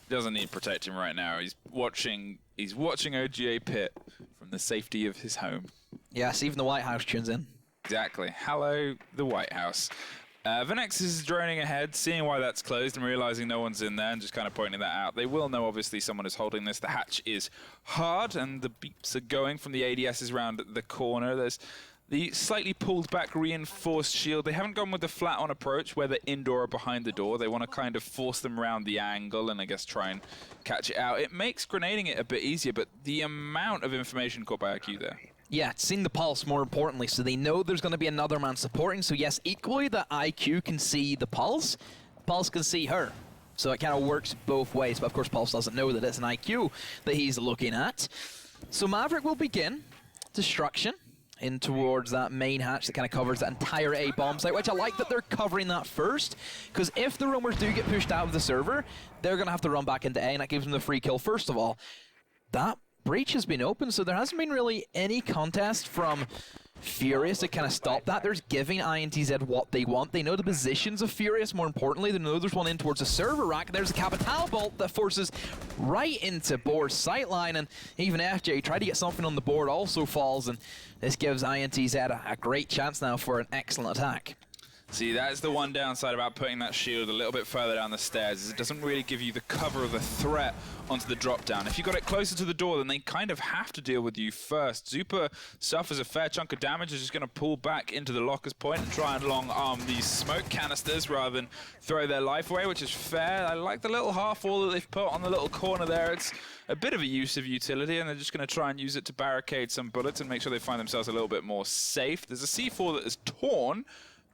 doesn't need protecting right now. He's watching OGA pit from the safety of his home. Yes, even the White House tunes in. Exactly. Hello, the White House. Venex is droning ahead, seeing why that's closed and realizing no one's in there and just kind of pointing that out. They will know, obviously, someone is holding this. The hatch is hard and the beeps are going from the ADSs around the corner. There's the slightly pulled back reinforced shield. They haven't gone with the flat on approach where the indoor are behind the door. They want to kind of force them around the angle and I guess try and catch it out. It makes grenading it a bit easier, but the amount of information caught by IQ there. Yeah, it's seen the pulse more importantly, so they know there's going to be another man supporting. So yes, equally the IQ can see the pulse can see her. So it kind of works both ways, but of course Pulse doesn't know that it's an IQ that he's looking at. So Maverick will begin destruction in towards that main hatch that kind of covers that entire A bomb site, which I like that they're covering that first, because if the rumors do get pushed out of the server, they're going to have to run back into A, and that gives them the free kill first of all. That breach has been open, so there hasn't been really any contest from Furious to kind of stop that. They're giving INTZ what they want. They know the positions of Furious, more importantly. They know there's one in towards the server rack. There's a Capital Bolt that forces right into Board's sightline, and even FJ tried to get something on the board, also falls, and this gives INTZ a great chance now for an excellent attack. See, that is the one downside about putting that shield a little bit further down the stairs, is it doesn't really give you the cover of a threat onto the drop down. If you got it closer to the door, then they kind of have to deal with you first. Zupa suffers a fair chunk of damage, is just going to pull back into the locker's point and try and long arm these smoke canisters rather than throw their life away, which is fair. I like the little half wall that they've put on the little corner there. It's a bit of a use of utility, and they're just going to try and use it to barricade some bullets and make sure they find themselves a little bit more safe. There's a C4 that is torn,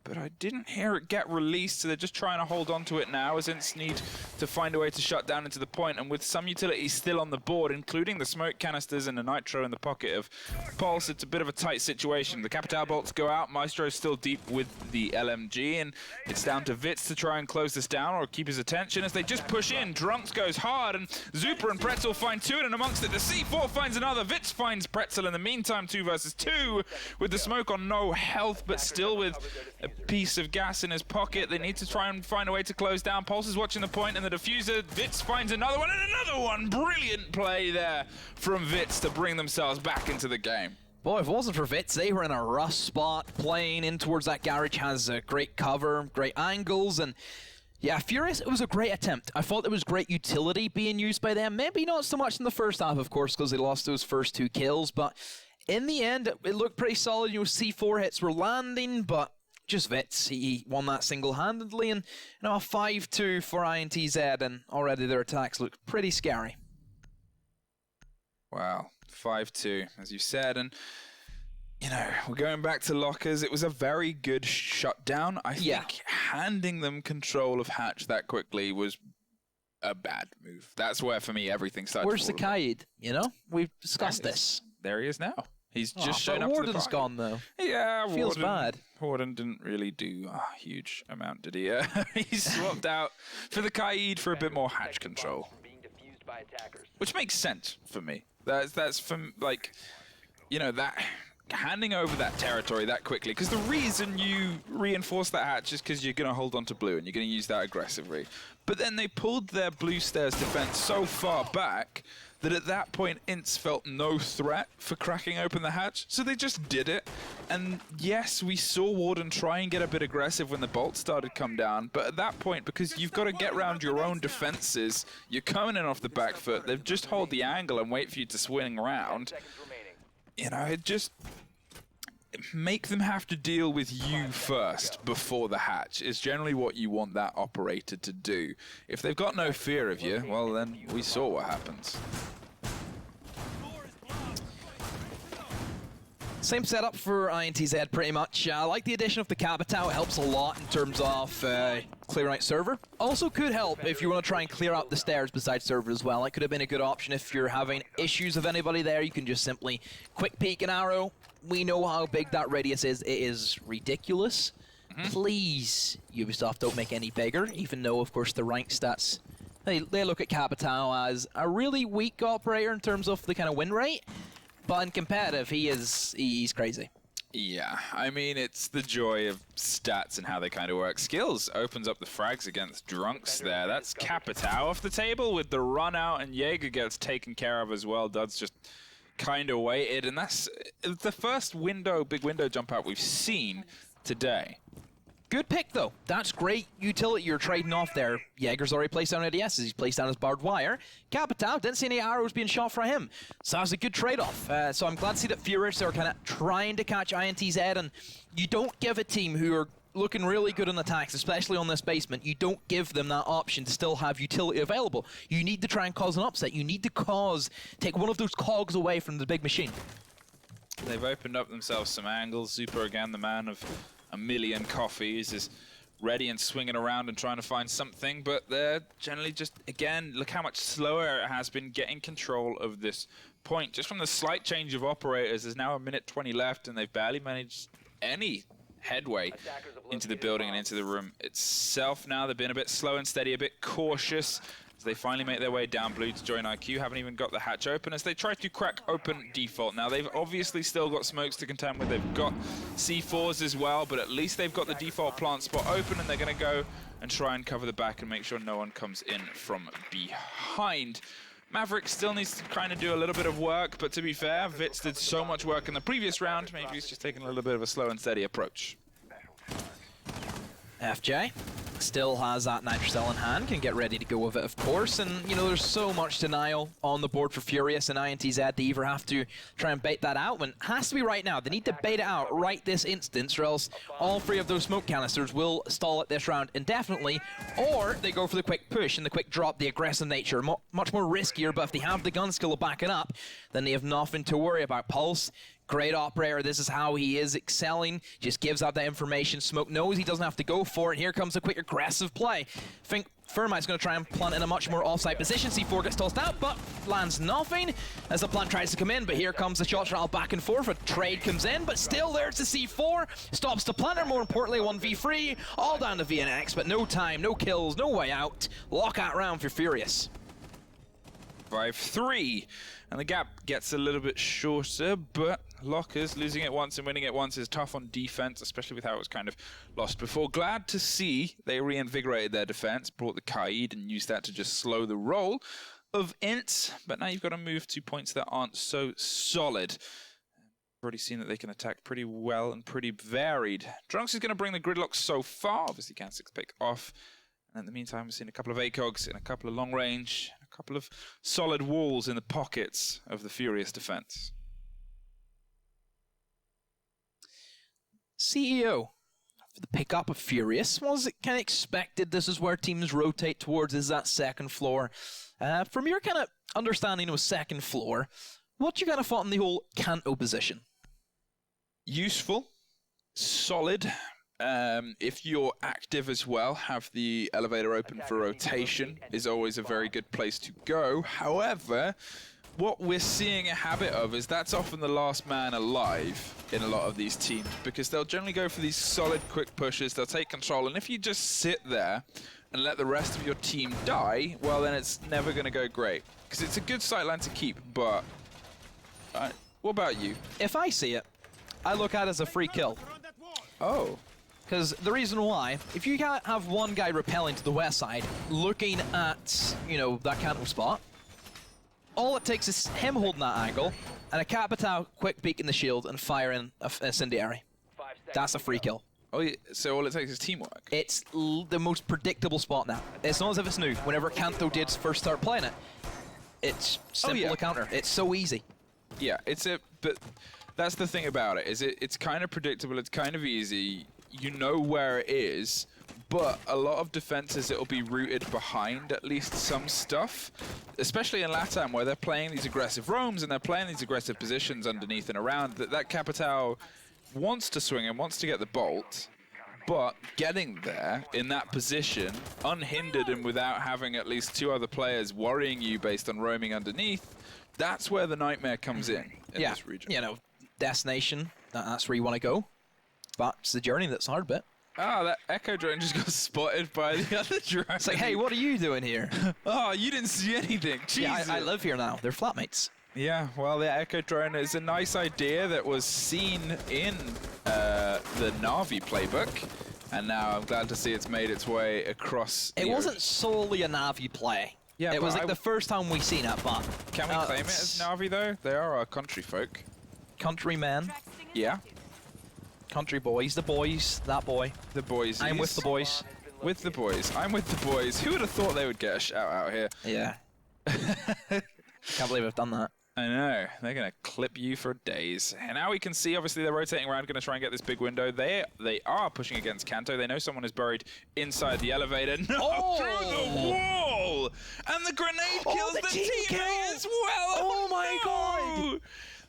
but I didn't hear it get released, so they're just trying to hold on to it now, as INTZ need to find a way to shut down into the point, and with some utility still on the board, including the smoke canisters and the nitro in the pocket of Pulse, it's a bit of a tight situation. The Capital Bolts go out, Maestro's still deep with the LMG, and it's down to Witz to try and close this down or keep his attention as they just push in. Drunks goes hard, and Zupa and Pretzel find two, and amongst it, the C4 finds another. Witz finds Pretzel in the meantime, 2 versus 2, with the smoke on no health, but still with a piece of gas in his pocket. They need to try and find a way to close down. Pulse is watching the point and the diffuser. Witz finds another one and another one. Brilliant play there from Witz to bring themselves back into the game. Boy, if it wasn't for Witz, they were in a rough spot. Playing in towards that garage has a great cover, great angles, and yeah, Furious, it was a great attempt. I thought there was great utility being used by them. Maybe not so much in the first half, of course, because they lost those first 2 kills, but in the end, it looked pretty solid. You know, C4 hits were landing, but just Witz, he won that single-handedly, and you know, a 5-2 for INTZ, and already their attacks look pretty scary. Wow, 5-2, as you said, and you know, we're going back to lockers. It was a very good shutdown. I think handing them control of Hatch that quickly was a bad move. That's where, for me, everything started. Where's the Kaid? You know, we've discussed this. There he is now. He's just shown up Warden's to the party. gone, though. Yeah, feels bad. Warden didn't really do a huge amount, did he? He swapped out for the Kaid for a bit more Hatch control, which makes sense for me. That's from, like, you know, that handing over that territory that quickly, because the reason you reinforce that Hatch is because you're going to hold on to blue and you're going to use that aggressively. But then they pulled their blue stairs defense so far back that at that point INTZ felt no threat for cracking open the hatch, so they just did it. And yes, we saw Warden try and get a bit aggressive when the bolts started to come down, but at that point, because you've got to get around your own defenses, you're coming in off the back foot, they've just hold the angle and wait for you to swing around. You know, it just make them have to deal with you first before the hatch is generally what you want that operator to do. If they've got no fear of you, well then we saw what happens. Same setup for INTZ pretty much. I like the addition of the Capital. It helps a lot in terms of clearing out server. Also could help if you want to try and clear out the stairs beside server as well. It could have been a good option if you're having issues of anybody there. You can just simply quick peek an arrow. We know how big that radius is. It is ridiculous. Please, Ubisoft, don't make any bigger, even though, of course, the rank stats, they look at Capital as a really weak operator in terms of the kind of win rate. But in competitive, he's crazy. Yeah, I mean, it's the joy of stats and how they kind of work. Skills opens up the frags against Drunks there. That's Capital off the table with the run out, and Jaeger gets taken care of as well. Dud's just kind of waited, and that's the first big window jump out we've seen today. Good pick, though. That's great utility you're trading off there. Jaeger's already placed down ADSs. He's placed down his barbed wire. Capital, didn't see any arrows being shot for him. So that was a good trade-off. So I'm glad to see that Furious are kind of trying to catch INTZ, and you don't give a team who are looking really good on attacks, especially on this basement, you don't give them that option to still have utility available. You need to try and cause an upset. You need to take one of those cogs away from the big machine. They've opened up themselves some angles. Super, again, the man of a million coffees, is ready and swinging around and trying to find something, but they're generally just, again, look how much slower it has been getting control of this point. Just from the slight change of operators, there's now 1:20 left, and they've barely managed any headway into the building and into the room itself now. They've been a bit slow and steady, a bit cautious, as they finally make their way down blue to join IQ. Haven't even got the hatch open as they try to crack open default. Now, they've obviously still got smokes to contend with. They've got C4s as well, but at least they've got the default plant spot open, and they're going to go and try and cover the back and make sure no one comes in from behind. Maverick still needs to kind of do a little bit of work, but to be fair, Vitz did so much work in the previous round, maybe he's just taking a little bit of a slow and steady approach. FJ still has that Nitrocell in hand, can get ready to go with it, of course. And, you know, there's so much denial on the board for Furious and INTZ. They either have to try and bait that out, and it has to be right now. They need to bait it out right this instance, or else all three of those smoke canisters will stall it this round indefinitely, or they go for the quick push and the quick drop, the aggressive nature. Much more riskier, but if they have the gun skill to back it up, then they have nothing to worry about. Pulse, great operator, this is how he is excelling, just gives out that information. Smoke knows he doesn't have to go for it. Here comes a quick aggressive play. I think Thermite's going to try and plant in a much more offside position. C4 gets tossed out, but lands nothing as the plant tries to come in, but here comes the shots rattle back and forth. A trade comes in, but still there's the C4. Stops the planter, more importantly, 1v3, all down to VNX, but no time, no kills, no way out. Lockout round for Furious. 5-3, and the gap gets a little bit shorter, but Lockers losing it once and winning it once is tough on defense, especially with how it was kind of lost before. Glad to see they reinvigorated their defense, brought the Kaid and used that to just slow the roll of INTZ, but now you've got to move to points that aren't so solid. We've already seen that they can attack pretty well and pretty varied. Drunks is going to bring the gridlock so far, obviously CLANCY'S pick off. And in the meantime, we've seen a couple of ACOGs and a couple of long range, a couple of solid walls in the pockets of the Furious defense. CEO, for the pickup of Furious, was it kind of expected this is where teams rotate towards, is that second floor? From your kind of understanding of second floor, what you kind of thought in the whole Kanto position? Useful, solid. If you're active as well, have the elevator open for rotation is always a very good place to go. However, what we're seeing a habit of is that's often the last man alive in a lot of these teams, because they'll generally go for these solid quick pushes, they'll take control, and if you just sit there and let the rest of your team die, well then it's never going to go great. Because it's a good sightline to keep, but what about you? If I see it, I look at it as a free kill. Oh. Because the reason why, if you can't have one guy rappelling to the west side, looking at, you know, that Kanto spot, all it takes is him holding that angle, and a Capitao quick peek in the shield and firing a incendiary. That's a free kill. Oh, yeah. So all it takes is teamwork? It's the most predictable spot now. It's not as if it's new. Whenever Kanto did first start playing it, it's simple to counter. It's so easy. Yeah, but that's the thing about it, is it's kind of predictable, it's kind of easy. You know where it is, but a lot of defenses, it'll be rooted behind at least some stuff, especially in LATAM where they're playing these aggressive roams and they're playing these aggressive positions underneath and around. That Capitao wants to swing and wants to get the bolt, but getting there in that position, unhindered and without having at least two other players worrying you based on roaming underneath, that's where the nightmare comes in this region. You know, destination, that's where you want to go. But it's the journey that's the hard bit. Ah, that Echo drone just got spotted by the other drone. It's like, hey, what are you doing here? Oh, you didn't see anything. Yeah, I live here now. They're flatmates. Yeah, well, the Echo drone is a nice idea that was seen in the Na'Vi playbook. And now I'm glad to see it's made its way across the It wasn't solely a Na'Vi play. Yeah, it was like the first time we seen it, but... Can we claim it as Na'Vi, though? They are our country folk. Countrymen. Yeah. Country boys, the boys, that boy. The boys. I'm with the boys. With the boys. I'm with the boys. Who would have thought they would get a shout out here? Yeah. Can't believe I've done that. I know. They're going to clip you for days. And now we can see, obviously, they're rotating around, going to try and get this big window. They are pushing against Kanto. They know someone is buried inside the elevator. No, through the wall! And the grenade kills the teammate as well! Oh my god!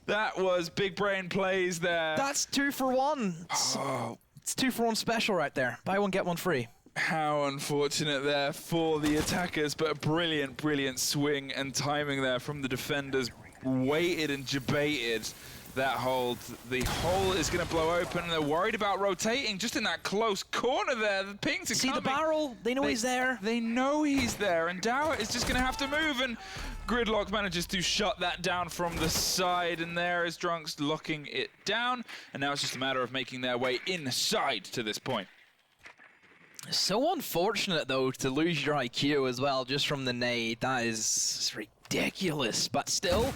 That was big brain plays there. That's 2 for 1. It's 2 for 1 special right there. Buy one, get one free. How unfortunate there for the attackers, but a brilliant, brilliant swing and timing there from the defenders. Waited and debated that hold. The hole is going to blow open. They're worried about rotating just in that close corner there. The pings are See coming. the barrel? They know he's there. They know he's there, and Dower is just going to have to move, and Gridlock manages to shut that down from the side, and there is Drunks locking it down, and now it's just a matter of making their way inside to this point. So unfortunate, though, to lose your IQ as well, just from the nade. That is ridiculous, but still,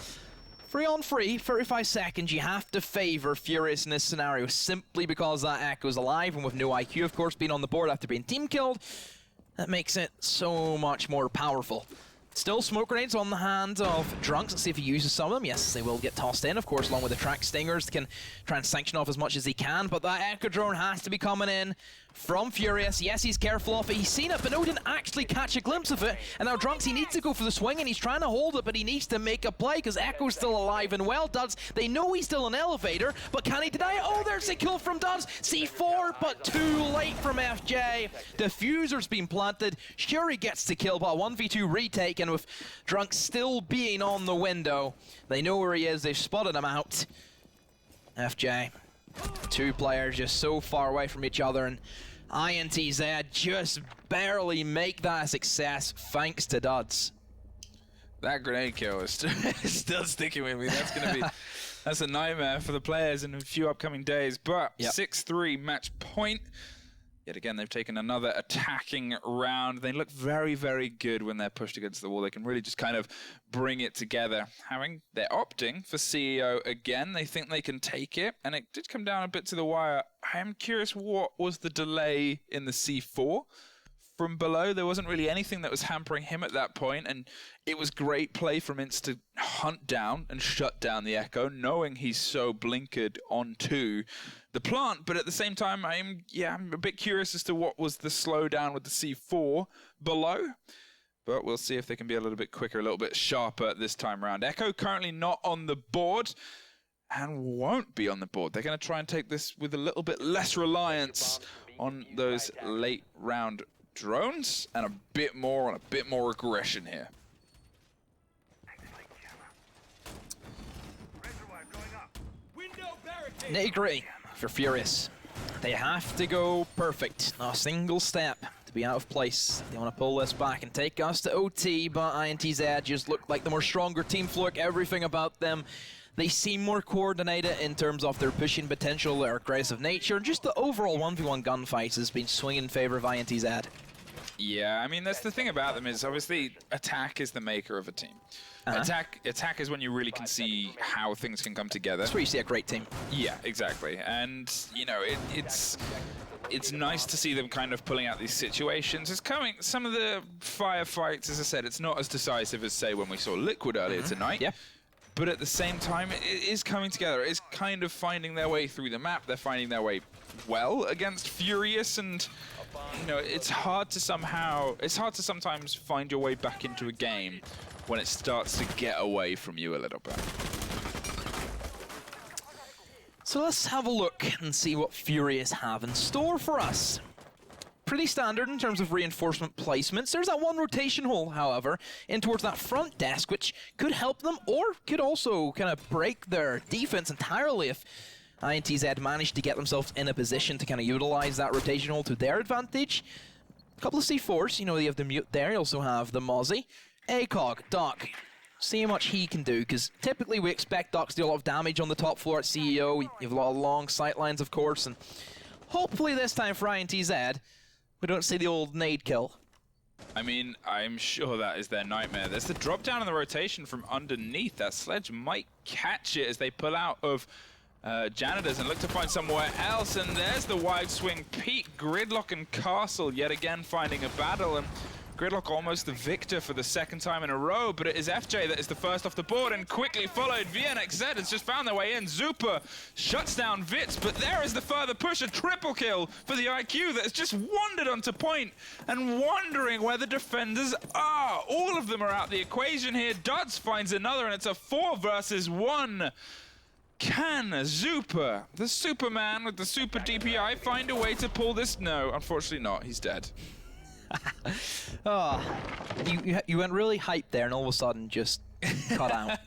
3-on-3, 35 seconds, you have to favor Furious in this scenario simply because that Echo's alive, and with no IQ, of course, being on the board after being team killed, that makes it so much more powerful. Still smoke grenades on the hand of Drunks. Let's see if he uses some of them. Yes, they will get tossed in, of course, along with the track stingers. Can try and sanction off as much as he can, but that Echo drone has to be coming in from Furious. Yes, he's careful of it. He's seen it, but no, didn't actually catch a glimpse of it. And now Drunks, he needs to go for the swing, and he's trying to hold it, but he needs to make a play because Echo's still alive and well. Duds, they know he's still an elevator, but can he deny it? Oh, there's a kill from Duds. C4, but too late from FJ. Diffuser's been planted. Shuri gets the kill, but a 1v2 retake, and with Drunks still being on the window, they know where he is. They've spotted him out. FJ. Two players just so far away from each other, and INTZ just barely make that a success thanks to Duds. That grenade kill is still sticking with me. That's going to be that's a nightmare for the players in a few upcoming days. But 6-3 match point. Yet again, they've taken another attacking round. They look very, very good when they're pushed against the wall. They can really just kind of bring it together. They're opting for CEO again. They think they can take it, and it did come down a bit to the wire. I am curious, what was the delay in the C4 from below? There wasn't really anything that was hampering him at that point, and it was great play from INTZ to hunt down and shut down the Echo, knowing he's so blinkered onto the plant. But at the same time, I'm a bit curious as to what was the slowdown with the C4 below. But we'll see if they can be a little bit quicker, a little bit sharper this time around. Echo currently not on the board and won't be on the board. They're going to try and take this with a little bit less reliance on those late round drones and a bit more aggression here. Nitty-gritty for Furious. They have to go perfect, not a single step to be out of place. They want to pull this back and take us to OT, but INTZ just look like the more stronger team. Fluke, everything about them. They seem more coordinated in terms of their pushing potential, their aggressive nature, and just the overall 1v1 gunfight has been swinging in favor of INTZ. Yeah, I mean, that's the thing about them is obviously attack is the maker of a team. Attack is when you really can see how things can come together. That's where you see a great team. Yeah, exactly. And, you know, it's nice to see them kind of pulling out these situations. It's coming, some of the firefights, as I said, it's not as decisive as, say, when we saw Liquid earlier tonight. Yeah. But at the same time, it is coming together. It's kind of finding their way through the map. They're finding their way well against Furious, and you know, it's hard to sometimes find your way back into a game when it starts to get away from you a little bit. So let's have a look and see what Furious have in store for us. Pretty standard in terms of reinforcement placements. There's that one rotation hole, however, in towards that front desk, which could help them or could also kind of break their defense entirely if INTZ managed to get themselves in a position to kind of utilize that rotation hole to their advantage. A couple of C4s, you know, they have the mute there. You also have the Mozzie. ACOG, Doc. See how much he can do, because typically we expect Doc to do a lot of damage on the top floor at CEO. You have a lot of long sight lines, of course, and hopefully this time for INTZ, we don't see the old nade kill. I mean, I'm sure that is their nightmare. There's the drop down in the rotation from underneath. That sledge might catch it as they pull out of janitors and look to find somewhere else. And there's the wide swing peak. Gridlock and Castle yet again finding a battle. And Gridlock almost the victor for the second time in a row, but it is FJ that is the first off the board, and quickly followed. VNXZ has just found their way in. Zupa shuts down Vitz, but there is the further push, a triple kill for the IQ that has just wandered onto point and wondering where the defenders are. All of them are out the equation here. Duds finds another, and it's a 4 versus 1. Can Zupa, the Superman with the super DPI, find a way to pull this? No, unfortunately not. He's dead. Oh, you went really hyped there and all of a sudden just cut out.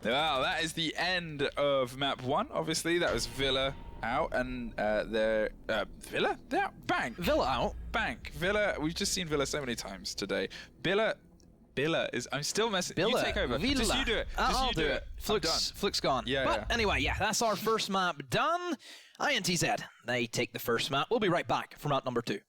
Well, that is the end of map 1. Obviously, that was Villa out, and Villa? They're out. Bank. Villa out. Bank. Villa. We've just seen Villa so many times today. Billa is. I'm still messing. Villa. You take over. Villa. Just you do it. Just I'll you do it. Fluke's gone. Yeah, But yeah. anyway, yeah, that's our first map done. INTZ, they take the first map. We'll be right back for map number 2.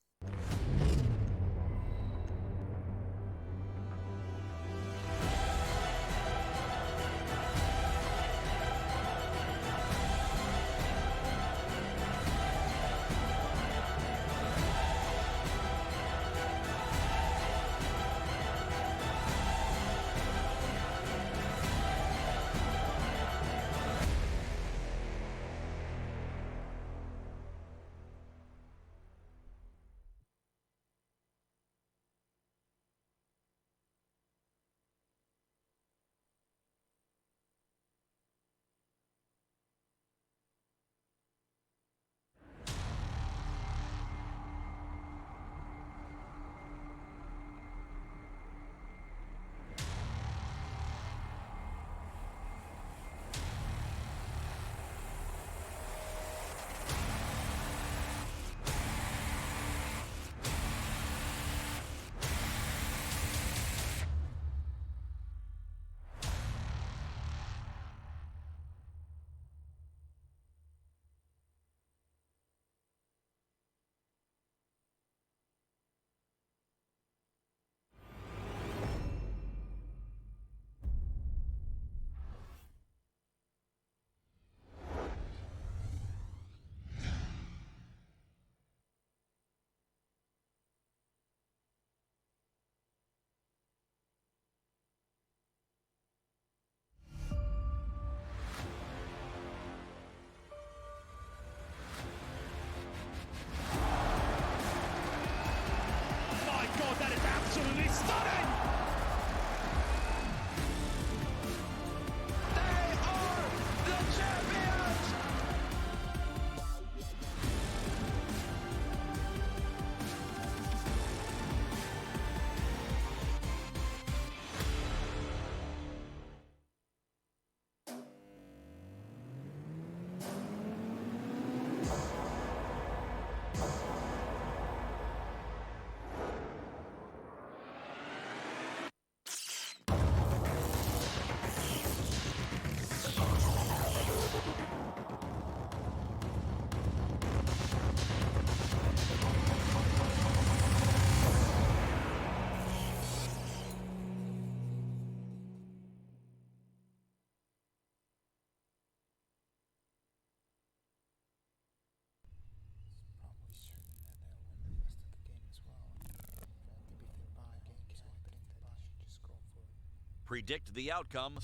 Predict the outcome,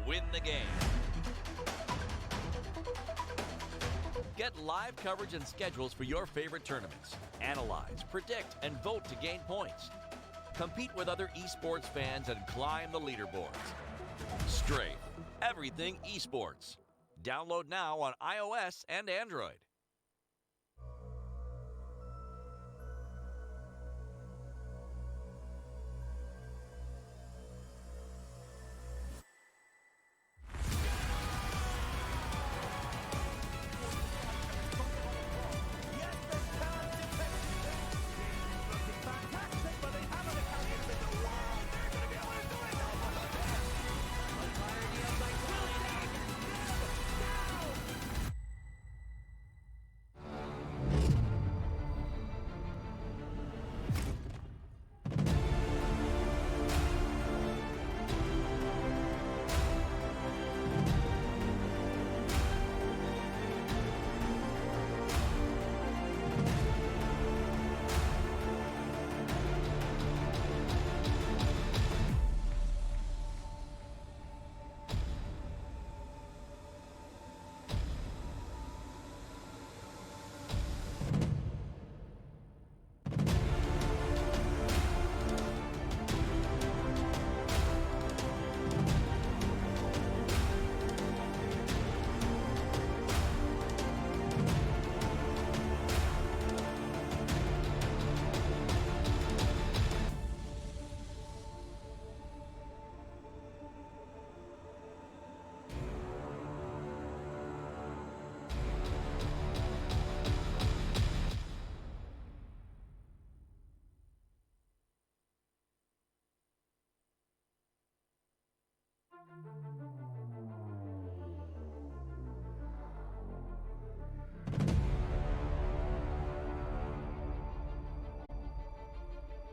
win the game. Get live coverage and schedules for your favorite tournaments. Analyze, predict, and vote to gain points. Compete with other esports fans and climb the leaderboards. Strafe, everything esports. Download now on iOS and Android.